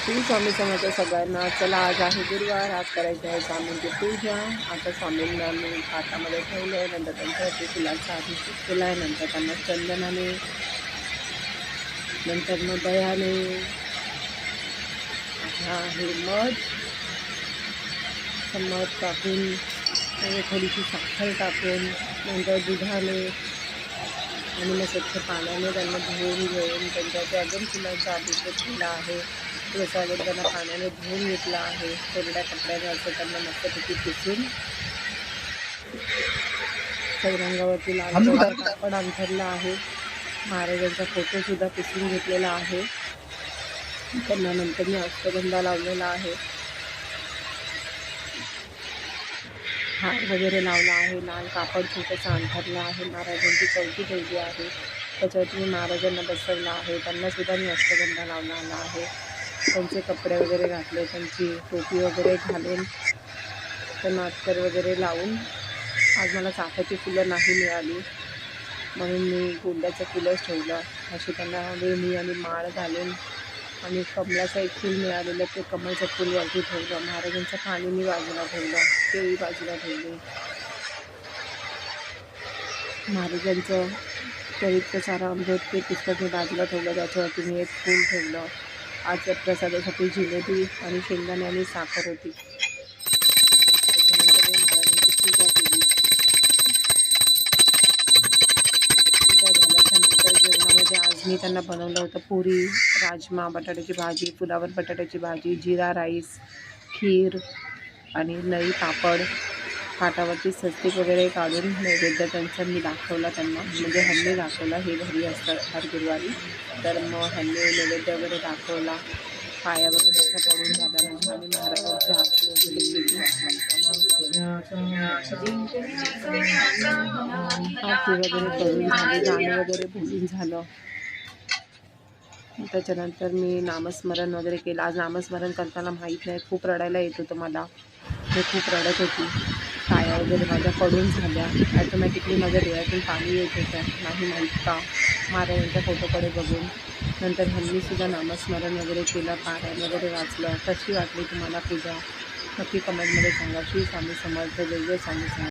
श्री स्वामी समर्थ सगळ्यांना. चला आज आहे गुरुवार, आज करायची आहे स्वामींची पूजा. आता स्वामींना मी हातामध्ये ठेवलं आहे, नंतर त्यांच्यावरती फुलांचा अभिषेक केला आहे, नंतर त्यांना चंदनाने, नंतर मग दह्याने, हा हे मध टाकून थोडीशी साखर टाकून नंतर दुधाने आणि मग स्वच्छ पाण्याने त्यांना धुवून घेऊन त्यांच्यावरती अजून फुलांचा अभिषेक केला आहे. तुळसावर त्यांना पाण्याने धुवून घेतला आहे. कोरड्या कपड्याने असं त्यांना मस्तपैकी पुसून चौरंगावरती लाल कापड अंथरला आहे. महाराजांचा फोटोसुद्धा पुसून घेतलेला आहे. त्यांना नंतर मी अष्टगंधा लावलेला आहे, हार वगैरे लावला आहे. लाल कापड छोटंसं अंथरलं आहे. महाराजांची चौकी ठेवली आहे, त्याच्यावरती मी महाराजांना बसवलं आहे. त्यांनासुद्धा मी अष्टगंधा लावलेला आहे. त्यांचे कपडे वगैरे घातले, त्यांची टोपी वगैरे घालून त्यांना अत्तर वगैरे लावून. आज मला चाफ्याची फुलं नाही मिळाली म्हणून मी गोंड्याचं फुलंच ठेवलं. अशी त्यांना वेणी आणि माळ घालून आणि कमळाचं एक फूल मिळालेलं ते कमळचं फूल वरती ठेवलं. महाराजांचं पाणी मी बाजूला ठेवलं, केळी बाजूला ठेवली. महाराजांचं चरित्र सारामृत ते पुस्तक मी बाजूला ठेवलं, त्याच्यावरती मी एक फूल ठेवलं. आज प्रसादासाठी जिलेबी आणि शेंगदाणे आणि साखर होती. त्याच्यानंतर मी महाराजांची पूजा केली. पूजा झाल्याच्यानंतर जेवणामध्ये आज मी त्यांना बनवलं होतं पुरी, राजमा, बटाट्याची भाजी, फुलावर बटाट्याची भाजी, जिरा राईस, खीर आणि नई पापड. पाटावरती स्वस्तिक वगैरे काढून नैवेद्य त्यांचा मी दाखवला त्यांना, म्हणजे हल्ली दाखवला. हे घरी असतं हर गुरुवारी, तर मग हल्ली नैवेद्य वगैरे दाखवला. पाया वगैरे असं पडून झाल्यानंतर आणि महाराजांची आरती वगैरे केली. आरती वगैरे करून झाली, गाणं वगैरे बोलून झालं. त्याच्यानंतर मी नामस्मरण वगैरे केलं. आज नामस्मरण करताना माहीत नाही, खूप रडायला येत होतं मला. मी खूप रडत होती. पाया वगैरे माझ्या पडून झाल्या. ॲटोमॅटिकली माझ्या डोळ्यातून पाणी येत होतं, नाही माहीत का, महाराजांच्या फोटोकडे बघून. नंतर ह्यांनीसुद्धा नामस्मरण वगैरे केलं, पारायण वगैरे वाचलं. कशी वाटली तुम्हाला पूजा नक्की कमेंटमध्ये सांगा. श्री स्वामी समर्थ. जय जय स्वामी समर्थ.